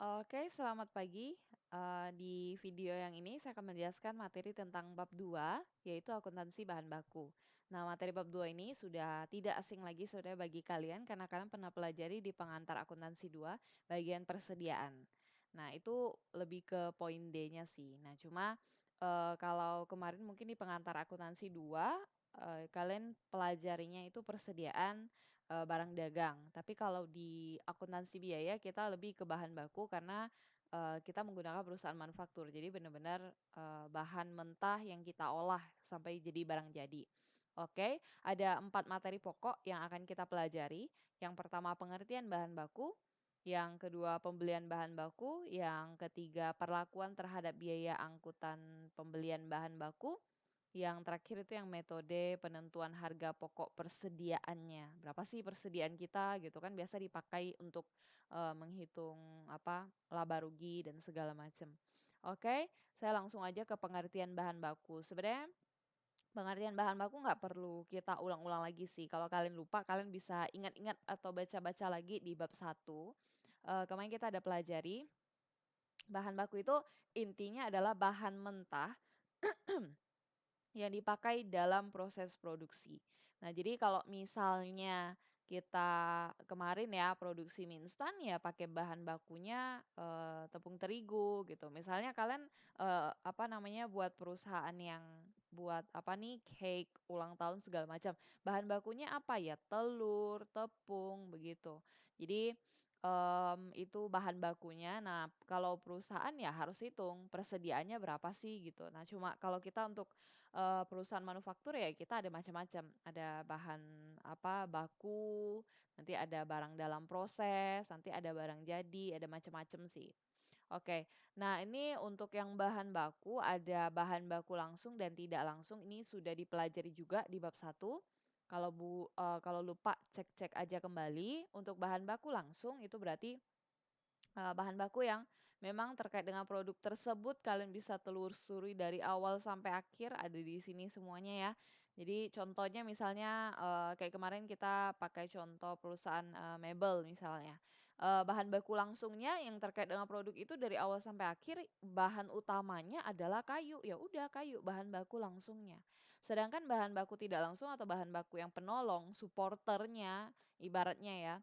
Oke, selamat pagi. Di video yang ini saya akan menjelaskan materi tentang bab 2, yaitu akuntansi bahan baku. Nah, materi bab 2 ini sudah tidak asing lagi sebenarnya bagi kalian karena kalian pernah pelajari di pengantar akuntansi 2, bagian persediaan. Nah, itu lebih ke poin D-nya sih. Nah, cuma kalau kemarin mungkin di pengantar akuntansi 2, kalian pelajarinya itu persediaan barang dagang. Tapi kalau di akuntansi biaya kita lebih ke bahan baku karena, kita menggunakan perusahaan manufaktur. Jadi benar-benar, bahan mentah yang kita olah sampai jadi barang jadi. Oke, ada 4 materi pokok yang akan kita pelajari. Yang pertama pengertian bahan baku, yang kedua pembelian bahan baku, yang ketiga perlakuan terhadap biaya angkutan pembelian bahan baku, yang terakhir itu yang metode penentuan harga pokok persediaannya. Berapa sih persediaan kita gitu kan biasa dipakai untuk, menghitung apa, laba rugi dan segala macam. Oke, saya langsung aja ke pengertian bahan baku. Sebenarnya pengertian bahan baku nggak perlu kita ulang-ulang lagi sih. Kalau kalian lupa, kalian bisa ingat-ingat atau baca-baca lagi di bab 1. Kemarin kita ada pelajari, bahan baku itu intinya adalah bahan mentah yang dipakai dalam proses produksi. Nah, jadi kalau misalnya kita kemarin ya produksi mie instan ya pakai bahan bakunya, tepung terigu gitu. Misalnya kalian, apa namanya, buat perusahaan yang buat apa nih, cake ulang tahun segala macam, bahan bakunya apa ya, telur, tepung, begitu. Jadi, itu bahan bakunya. Nah, kalau perusahaan ya harus hitung persediaannya berapa sih gitu. Nah, cuma kalau kita untuk perusahaan manufaktur ya kita ada macam-macam, ada bahan apa, baku, nanti ada barang dalam proses, nanti ada barang jadi, ada macam-macam sih. Oke, nah ini untuk yang bahan baku, ada bahan baku langsung dan tidak langsung, ini sudah dipelajari juga di bab 1. Kalau lupa cek-cek aja kembali, untuk bahan baku langsung itu berarti bahan baku yang memang terkait dengan produk tersebut kalian bisa telusuri dari awal sampai akhir ada di sini semuanya ya. Jadi contohnya misalnya, kayak kemarin kita pakai contoh perusahaan, mebel misalnya. Bahan baku langsungnya yang terkait dengan produk itu dari awal sampai akhir bahan utamanya adalah kayu, ya udah kayu bahan baku langsungnya. Sedangkan bahan baku tidak langsung atau bahan baku yang penolong, supporternya ibaratnya ya,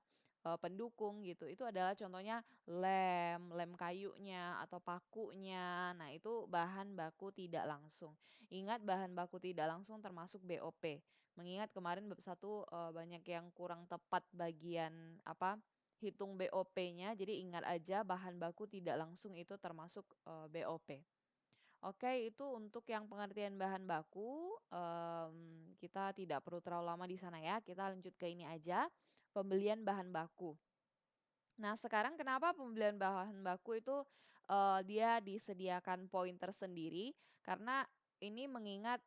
pendukung gitu, itu adalah contohnya lem kayunya atau pakunya. Nah, itu bahan baku tidak langsung. Ingat bahan baku tidak langsung termasuk BOP. Mengingat kemarin bab 1, banyak yang kurang tepat bagian apa, hitung BOP-nya, jadi ingat aja bahan baku tidak langsung itu termasuk, BOP. Oke, itu untuk yang pengertian bahan baku, kita tidak perlu terlalu lama di sana ya, kita lanjut ke ini aja, pembelian bahan baku. Nah, sekarang kenapa pembelian bahan baku itu, dia disediakan poin tersendiri, karena ini mengingat,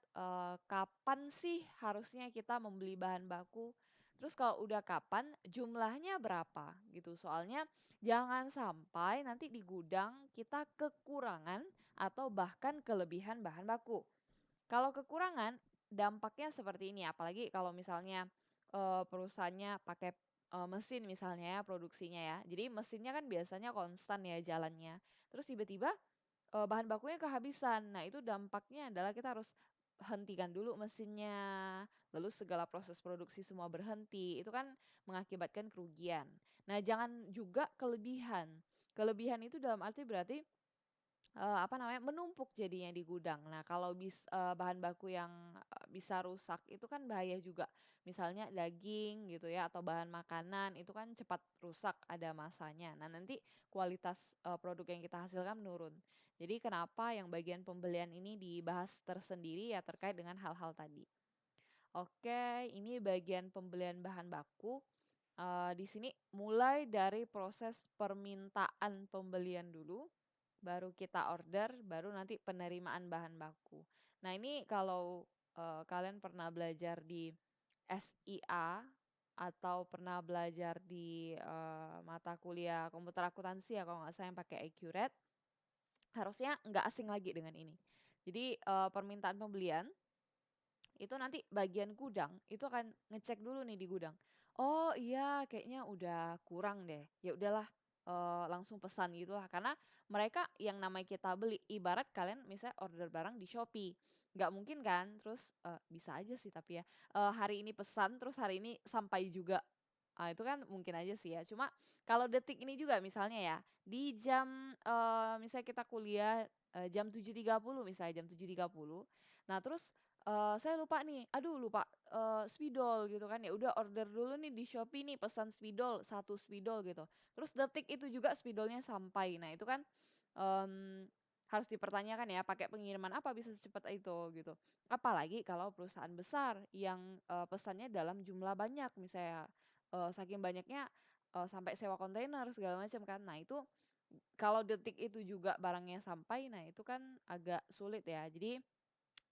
kapan sih harusnya kita membeli bahan baku, terus kalau udah kapan, jumlahnya berapa, gitu. Soalnya jangan sampai nanti di gudang kita kekurangan atau bahkan kelebihan bahan baku. Kalau kekurangan, dampaknya seperti ini, apalagi kalau misalnya, perusahaannya pakai, mesin misalnya ya, produksinya ya. Jadi mesinnya kan biasanya konstan ya jalannya, terus tiba-tiba, bahan bakunya kehabisan. Nah, itu dampaknya adalah kita harus hentikan dulu mesinnya, lalu segala proses produksi semua berhenti, itu kan mengakibatkan kerugian. Nah, jangan juga kelebihan. Kelebihan itu dalam arti berarti apa namanya, menumpuk jadinya di gudang. Nah, kalau bahan baku yang, bisa rusak itu kan bahaya juga. Misalnya daging gitu ya atau bahan makanan itu kan cepat rusak, ada masanya. Nah, nanti kualitas, produk yang kita hasilkan menurun. Jadi kenapa yang bagian pembelian ini dibahas tersendiri ya terkait dengan hal-hal tadi. Oke, ini bagian pembelian bahan baku. Di sini mulai dari proses permintaan pembelian dulu, baru kita order, baru nanti penerimaan bahan baku. Nah, ini kalau, kalian pernah belajar di SIA atau pernah belajar di, mata kuliah komputer akuntansi ya kalau nggak salah yang pakai Accurate, harusnya nggak asing lagi dengan ini. Jadi, permintaan pembelian itu nanti bagian gudang, itu akan ngecek dulu nih di gudang, "Oh iya kayaknya udah kurang deh, ya udahlah langsung pesan gitulah. Karena mereka yang namanya kita beli, ibarat kalian misalnya order barang di Shopee, nggak mungkin kan terus bisa aja sih tapi ya, hari ini pesan terus hari ini sampai juga. Itu kan mungkin aja sih ya. Cuma kalau detik ini juga misalnya ya, di jam, misalnya kita kuliah, jam 7.30 misalnya, jam 7.30. Nah terus, saya lupa nih, aduh lupa, spidol gitu kan, ya udah order dulu nih di Shopee nih, pesan spidol, 1 spidol gitu. Terus detik itu juga spidolnya sampai. Nah itu kan, mmm, harus dipertanyakan ya, pakai pengiriman apa bisa secepat itu gitu. Apalagi kalau perusahaan besar yang, pesannya dalam jumlah banyak misalnya, saking banyaknya, sampai sewa kontainer segala macam kan. Nah itu, kalau detik itu juga barangnya sampai, nah itu kan agak sulit ya. Jadi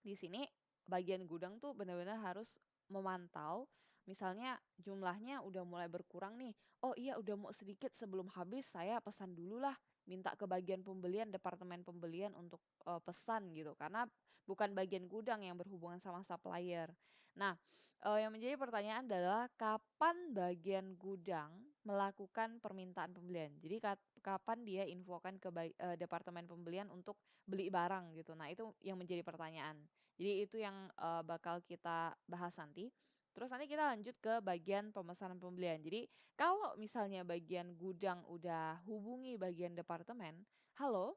di sini bagian gudang tuh benar-benar harus memantau, misalnya jumlahnya udah mulai berkurang nih, "Oh iya udah mau sedikit sebelum habis saya pesan dululah," minta ke bagian pembelian, departemen pembelian untuk, pesan gitu, karena bukan bagian gudang yang berhubungan sama supplier. Nah, yang menjadi pertanyaan adalah kapan bagian gudang melakukan permintaan pembelian? Jadi kapan dia infokan ke departemen pembelian untuk beli barang gitu. Nah itu yang menjadi pertanyaan. Jadi itu yang, bakal kita bahas nanti. Terus nanti kita lanjut ke bagian pemesanan pembelian. Jadi kalau misalnya bagian gudang udah hubungi bagian departemen, "Halo,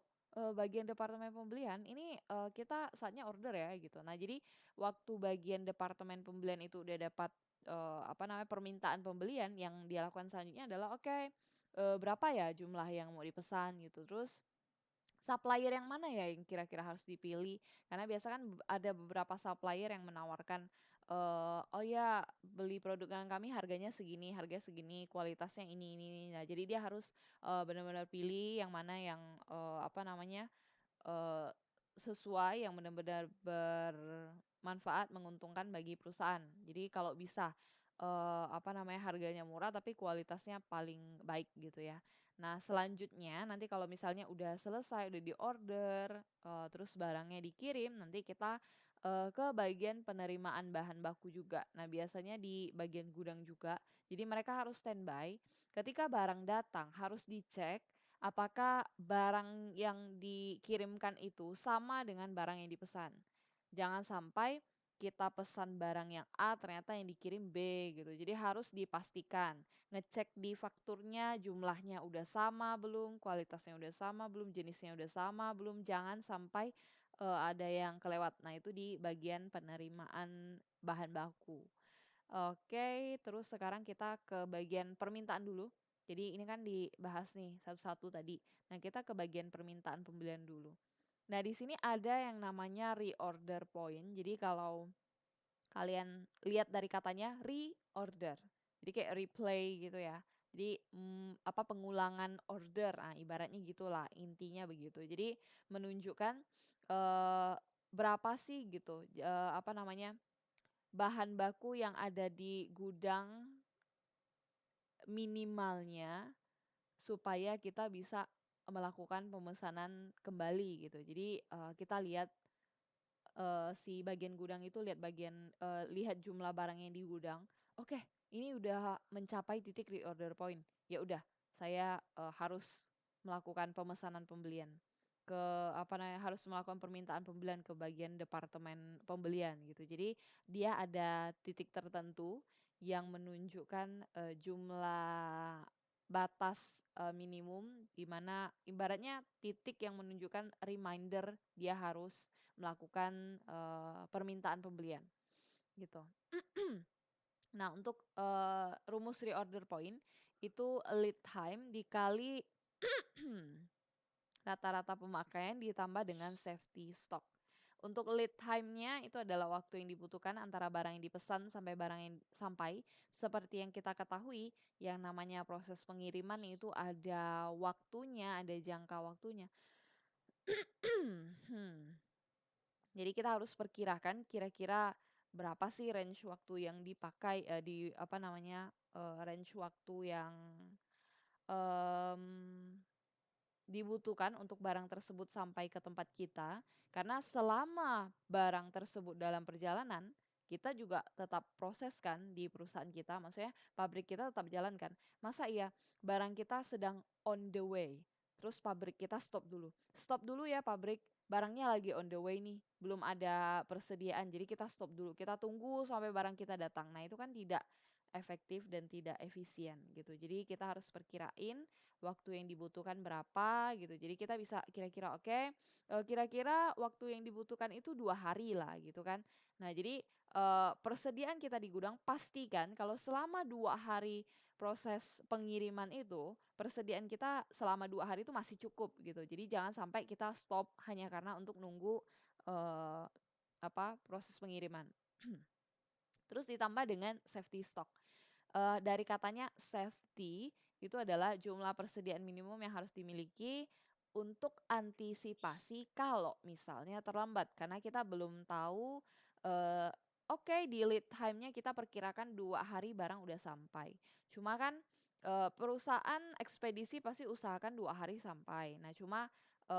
bagian departemen pembelian, ini, kita saatnya order ya," gitu. Nah jadi waktu bagian departemen pembelian itu udah dapat, apa namanya, permintaan pembelian, yang dia lakukan selanjutnya adalah, "Oke, berapa ya jumlah yang mau dipesan?" Gitu. Terus supplier yang mana ya yang kira-kira harus dipilih? Karena biasa kan ada beberapa supplier yang menawarkan, "Oh ya beli produk dengan kami harganya segini, kualitasnya ini." Nah jadi dia harus, benar-benar pilih yang mana yang, apa namanya, Eee, sesuai yang benar-benar bermanfaat, menguntungkan bagi perusahaan. Jadi kalau bisa, apa namanya, harganya murah tapi kualitasnya paling baik gitu ya. Nah selanjutnya nanti kalau misalnya udah selesai, udah diorder, terus barangnya dikirim, nanti kita, ke bagian penerimaan bahan baku juga. Nah biasanya di bagian gudang juga, jadi mereka harus standby, ketika barang datang harus dicek apakah barang yang dikirimkan itu sama dengan barang yang dipesan? Jangan sampai kita pesan barang yang A, ternyata yang dikirim B gitu. Jadi harus dipastikan, ngecek di fakturnya jumlahnya udah sama belum, kualitasnya udah sama belum, jenisnya udah sama belum, jangan sampai, ada yang kelewat. Nah itu di bagian penerimaan bahan baku. Oke, terus sekarang kita ke bagian permintaan dulu. Jadi ini kan dibahas nih satu-satu tadi. Nah, kita ke bagian permintaan pembelian dulu. Nah, di sini ada yang namanya reorder point. Jadi kalau kalian lihat dari katanya reorder. Jadi kayak replay gitu ya. Jadi apa pengulangan order. Nah, ibaratnya gitulah, intinya begitu. Jadi menunjukkan eh, berapa sih gitu apa namanya? Bahan baku yang ada di gudang minimalnya, supaya kita bisa melakukan pemesanan kembali gitu. Jadi, kita lihat, si bagian gudang itu lihat jumlah barang yang di gudang, oke ini udah mencapai titik reorder point, ya udah saya, harus melakukan pemesanan pembelian ke apa namanya, harus melakukan permintaan pembelian ke bagian departemen pembelian gitu. Jadi dia ada titik tertentu yang menunjukkan, jumlah batas, minimum di mana ibaratnya titik yang menunjukkan reminder dia harus melakukan, permintaan pembelian, gitu. Nah, untuk, rumus reorder point, itu lead time dikali rata-rata pemakaian ditambah dengan safety stock. Untuk lead time-nya itu adalah waktu yang dibutuhkan antara barang yang dipesan sampai barang yang sampai. Seperti yang kita ketahui, yang namanya proses pengiriman itu ada waktunya, ada jangka waktunya. Hmm. Jadi kita harus perkirakan kira-kira berapa sih range waktu yang dipakai, di apa namanya, range waktu yang, mmm, dibutuhkan untuk barang tersebut sampai ke tempat kita. Karena selama barang tersebut dalam perjalanan, kita juga tetap proses kan di perusahaan kita, maksudnya pabrik kita tetap jalan kan. Masa iya barang kita sedang on the way, terus pabrik kita stop dulu. "Stop dulu ya pabrik, barangnya lagi on the way nih, belum ada persediaan, jadi kita stop dulu, kita tunggu sampai barang kita datang." Nah, itu kan tidak efektif dan tidak efisien gitu. Jadi kita harus perkirain waktu yang dibutuhkan berapa gitu. Jadi kita bisa kira-kira, oke, kira-kira waktu yang dibutuhkan itu 2 hari lah gitu kan. Nah jadi, persediaan kita di gudang pastikan kalau selama 2 hari proses pengiriman itu, persediaan kita selama 2 hari itu masih cukup gitu. Jadi jangan sampai kita stop hanya karena untuk nunggu, eee, proses pengiriman. Terus ditambah dengan safety stock. Dari katanya safety, itu adalah jumlah persediaan minimum yang harus dimiliki untuk antisipasi kalau misalnya terlambat. Karena kita belum tahu, eee, oke di lead time-nya kita perkirakan 2 hari barang udah sampai. Cuma kan, perusahaan ekspedisi pasti usahakan 2 hari sampai. Nah cuma,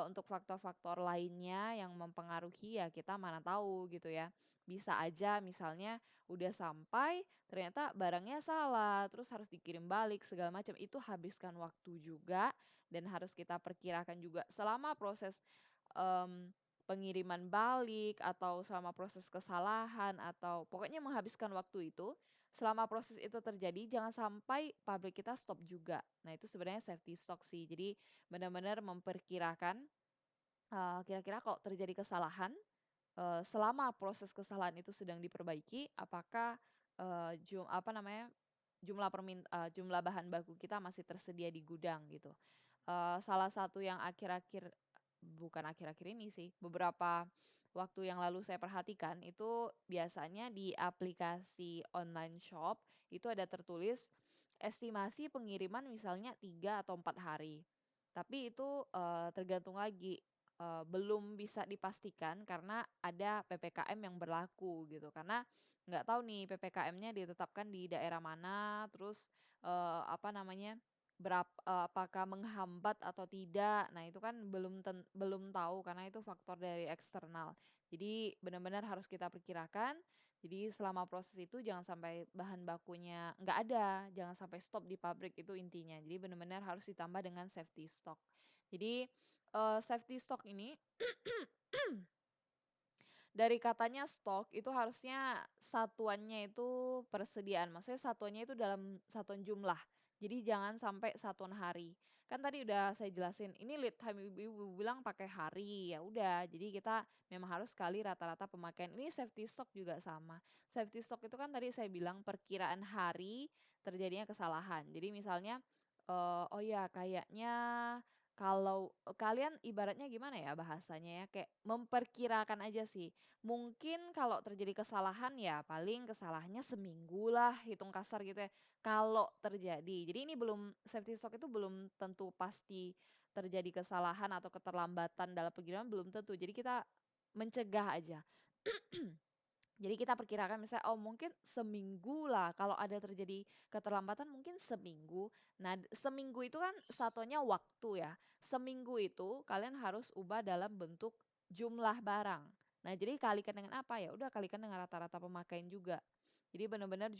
untuk faktor-faktor lainnya yang mempengaruhi ya kita mana tahu gitu ya. Bisa aja misalnya udah sampai ternyata barangnya salah, terus harus dikirim balik segala macam, itu habiskan waktu juga dan harus kita perkirakan juga selama proses, mmm, pengiriman balik atau selama proses kesalahan atau pokoknya menghabiskan waktu itu, selama proses itu terjadi jangan sampai pabrik kita stop juga. Nah itu sebenarnya safety stock sih. Jadi benar-benar memperkirakan, kira-kira kalau terjadi kesalahan selama proses kesalahan itu sedang diperbaiki, apakah, jumlah bahan baku kita masih tersedia di gudang gitu. Salah satu yang bukan akhir-akhir ini sih, beberapa waktu yang lalu saya perhatikan itu biasanya di aplikasi online shop itu ada tertulis estimasi pengiriman misalnya 3 atau 4 hari. Tapi itu, tergantung lagi, belum bisa dipastikan karena ada PPKM yang berlaku gitu. Karena nggak tahu nih PPKM-nya ditetapkan di daerah mana, terus, apakah menghambat atau tidak. Nah, itu kan belum tahu karena itu faktor dari eksternal. Jadi benar-benar harus kita perkirakan, jadi selama proses itu jangan sampai bahan bakunya nggak ada, jangan sampai stop di pabrik, itu intinya. Jadi benar-benar harus ditambah dengan safety stock. Jadi, safety stock ini dari katanya stok, itu harusnya satuannya itu persediaan, maksudnya satuannya itu dalam satuan jumlah. Jadi jangan sampai satuan hari. Kan tadi udah saya jelasin, ini lead time ibu-ibu bilang pakai hari, ya udah, jadi kita memang harus kali rata-rata pemakaian. Ini safety stock juga sama. Safety stock itu kan tadi saya bilang perkiraan hari terjadinya kesalahan. Jadi misalnya, oh ya kayaknya kalau kalian ibaratnya gimana ya bahasanya ya, kayak memperkirakan aja sih. Mungkin kalau terjadi kesalahan ya paling kesalahannya seminggu lah, hitung kasar gitu ya, kalau terjadi. Jadi ini belum safety stock itu belum tentu pasti terjadi kesalahan atau keterlambatan dalam pengiriman, belum tentu. Jadi kita mencegah aja. Jadi kita perkirakan misalnya, oh mungkin seminggu lah kalau ada terjadi keterlambatan mungkin seminggu. Nah, seminggu itu kan satunya waktu ya. Seminggu itu kalian harus ubah dalam bentuk jumlah barang. Nah, jadi kalikan dengan apa? Ya udah kalikan dengan rata-rata pemakaian juga. Jadi benar-benar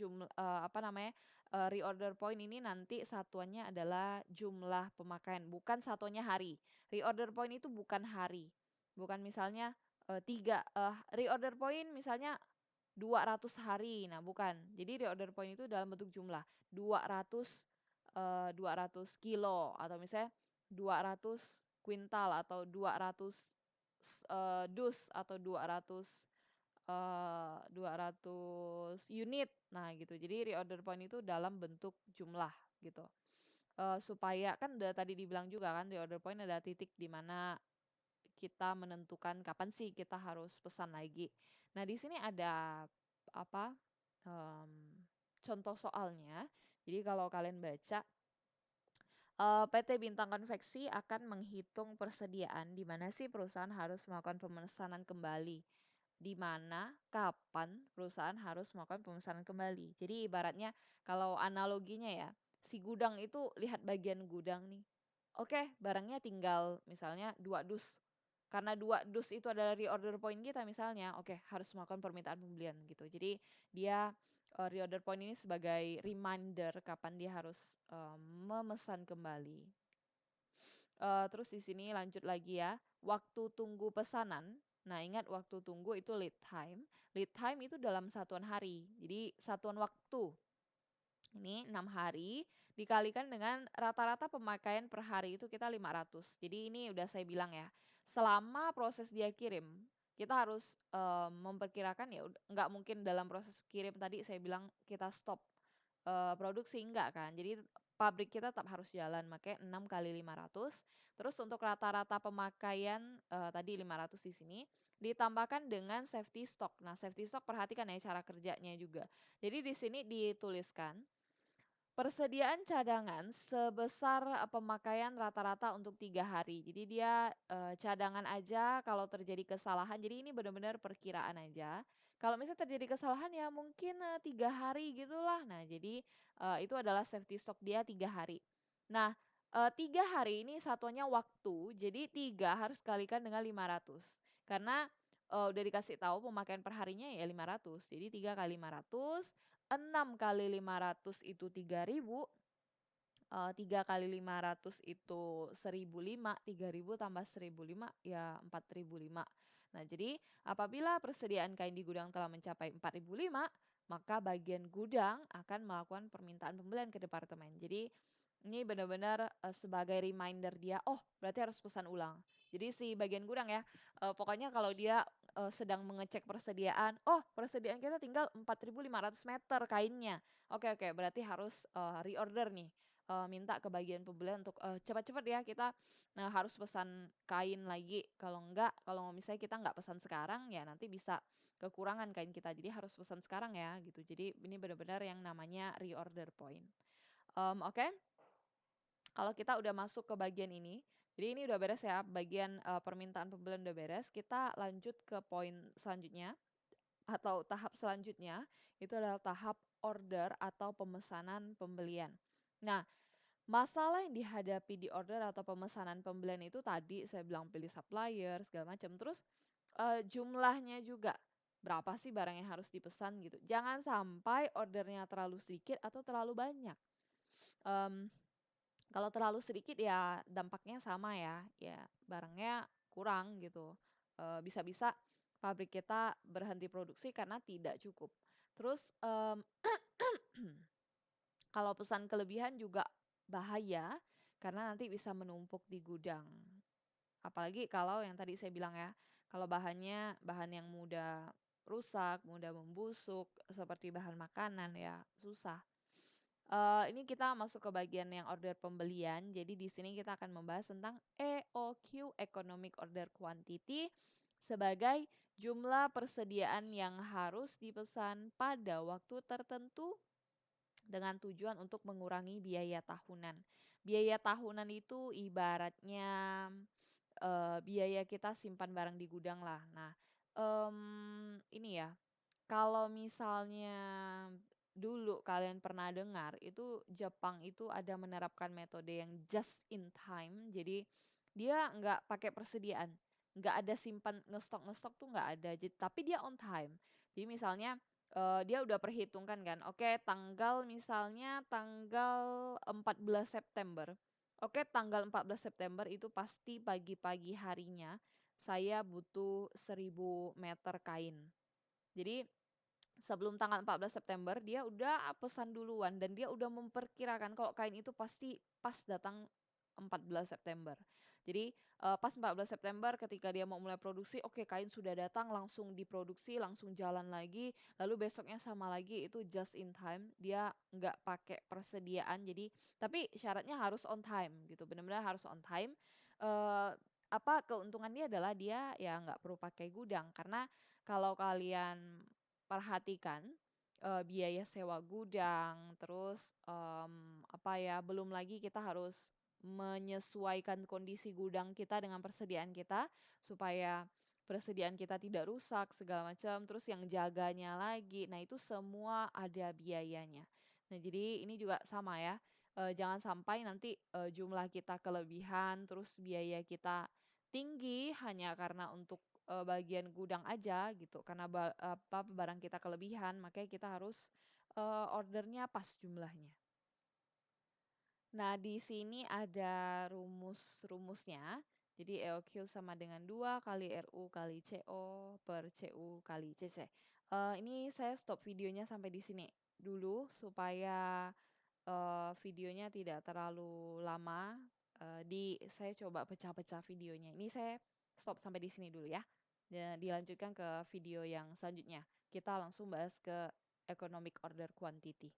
reorder point ini nanti satuannya adalah jumlah pemakaian, bukan satuannya hari. Reorder point itu bukan hari. Bukan misalnya, reorder point misalnya 200 hari, nah bukan. Jadi reorder point itu dalam bentuk jumlah, 200 kilo atau misalnya 200 kuintal atau 200 dus atau 200 unit. Nah gitu, jadi reorder point itu dalam bentuk jumlah gitu. Supaya kan udah tadi dibilang juga kan reorder point adalah titik di mana kita menentukan kapan sih kita harus pesan lagi. Nah, di sini ada apa, contoh soalnya. Jadi kalau kalian baca, PT Bintang Konveksi akan menghitung persediaan di mana sih perusahaan harus melakukan pemesanan kembali. Di mana, kapan perusahaan harus melakukan pemesanan kembali. Jadi ibaratnya kalau analoginya ya, si gudang itu lihat bagian gudang nih. Oke, barangnya tinggal misalnya 2 dus. karena 2 dus itu adalah reorder point kita misalnya, oke harus melakukan permintaan pembelian gitu. Jadi dia, reorder point ini sebagai reminder kapan dia harus, memesan kembali. Terus di sini lanjut lagi ya, waktu tunggu pesanan. Nah, ingat waktu tunggu itu lead time. Lead time itu dalam satuan hari, jadi satuan waktu. Ini 6 hari dikalikan dengan rata-rata pemakaian per hari itu kita 500. Jadi ini udah saya bilang ya, selama proses dia kirim, kita harus, memperkirakan ya nggak mungkin dalam proses kirim tadi saya bilang kita stop, produksi, enggak kan. Jadi pabrik kita tetap harus jalan, makanya 6 kali 500. Terus untuk rata-rata pemakaian, tadi 500 di sini, ditambahkan dengan safety stock. Nah, safety stock perhatikan ya cara kerjanya juga. Jadi di sini dituliskan persediaan cadangan sebesar, pemakaian rata-rata untuk 3 hari. Jadi dia, cadangan aja kalau terjadi kesalahan, jadi ini benar-benar perkiraan aja. Kalau misalnya terjadi kesalahan ya mungkin, 3 hari gitulah. Nah jadi, itu adalah safety stock dia 3 hari. Nah, 3 hari ini satuannya waktu, jadi 3 harus kalikan dengan 500. Karena, udah dikasih tahu pemakaian per harinya ya 500. Jadi 3 kali 500, 6 kali 500 itu 3.000, 3 kali 500 itu 1.005, 3.000 tambah 1.005 ya 4.005. Nah, jadi apabila persediaan kain di gudang telah mencapai 4.005, maka bagian gudang akan melakukan permintaan pembelian ke departemen. Jadi ini benar-benar, sebagai reminder dia, "Oh, berarti harus pesan ulang." Jadi si bagian gudang ya, pokoknya kalau dia, sedang mengecek persediaan, "Oh, persediaan kita tinggal 4.500 meter kainnya. Oke oke, berarti harus, reorder nih." Minta ke bagian pembelian untuk, "Cepat-cepat ya kita, harus pesan kain lagi, kalau misalnya kita nggak pesan sekarang ya nanti bisa kekurangan kain kita, jadi harus pesan sekarang ya," gitu. Jadi ini benar-benar yang namanya reorder point. Oke, kalau kita udah masuk ke bagian ini, jadi ini udah beres ya, bagian, permintaan pembelian udah beres, kita lanjut ke poin selanjutnya atau tahap selanjutnya, itu adalah tahap order atau pemesanan pembelian. Nah, masalah yang dihadapi di order atau pemesanan pembelian itu tadi saya bilang pilih supplier segala macam, terus, jumlahnya juga, berapa sih barang yang harus dipesan gitu. Jangan sampai ordernya terlalu sedikit atau terlalu banyak. Mmm, Kalau terlalu sedikit ya dampaknya sama ya, ya barangnya kurang gitu, bisa-bisa pabrik kita berhenti produksi karena tidak cukup. Terus, kalau pesan kelebihan juga bahaya, karena nanti bisa menumpuk di gudang. Apalagi kalau yang tadi saya bilang ya, kalau bahannya bahan yang mudah rusak, mudah membusuk, seperti bahan makanan ya susah. Ini kita masuk ke bagian yang order pembelian. Jadi di sini kita akan membahas tentang EOQ, Economic Order Quantity, sebagai jumlah persediaan yang harus dipesan pada waktu tertentu dengan tujuan untuk mengurangi biaya tahunan. Biaya tahunan itu ibaratnya, biaya kita simpan barang di gudang lah. Nah, ini ya, kalau misalnya dulu kalian pernah dengar, itu Jepang itu ada menerapkan metode yang just in time. Jadi dia nggak pakai persediaan, nggak ada simpan ngestok-ngestok tuh nggak ada. Tapi dia on time. Jadi misalnya, dia udah perhitungkan kan, oke tanggal misalnya tanggal 14 September. Oke tanggal 14 September itu pasti pagi-pagi harinya saya butuh 1.000 meter kain. Jadi sebelum tanggal 14 September dia udah pesan duluan dan dia udah memperkirakan kalau kain itu pasti pas datang 14 September. Jadi, pas 14 September ketika dia mau mulai produksi, oke kain sudah datang langsung diproduksi, langsung jalan lagi, lalu besoknya sama lagi itu just in time, dia nggak pakai persediaan jadi tapi syaratnya harus on time gitu, benar-benar harus on time. Keuntungan dia adalah dia ya nggak perlu pakai gudang karena kalau kalian perhatikan, biaya sewa gudang, terus, belum lagi kita harus menyesuaikan kondisi gudang kita dengan persediaan kita, supaya persediaan kita tidak rusak segala macam, terus yang jaganya lagi. Nah, itu semua ada biayanya. Nah, jadi ini juga sama ya, jangan sampai nanti, jumlah kita kelebihan, terus biaya kita Tinggi hanya karena untuk, bagian gudang aja gitu, karena barang kita kelebihan, makanya kita harus, ordernya pas jumlahnya. Nah, di sini ada rumusnya. Jadi EOQ sama dengan 2 kali RU kali CO per CU kali CC. Ini saya stop videonya sampai di sini dulu supaya, videonya tidak terlalu lama, saya coba pecah-pecah videonya. Ini saya stop sampai di sini dulu ya, dilanjutkan ke video yang selanjutnya. Kita langsung bahas ke economic order quantity.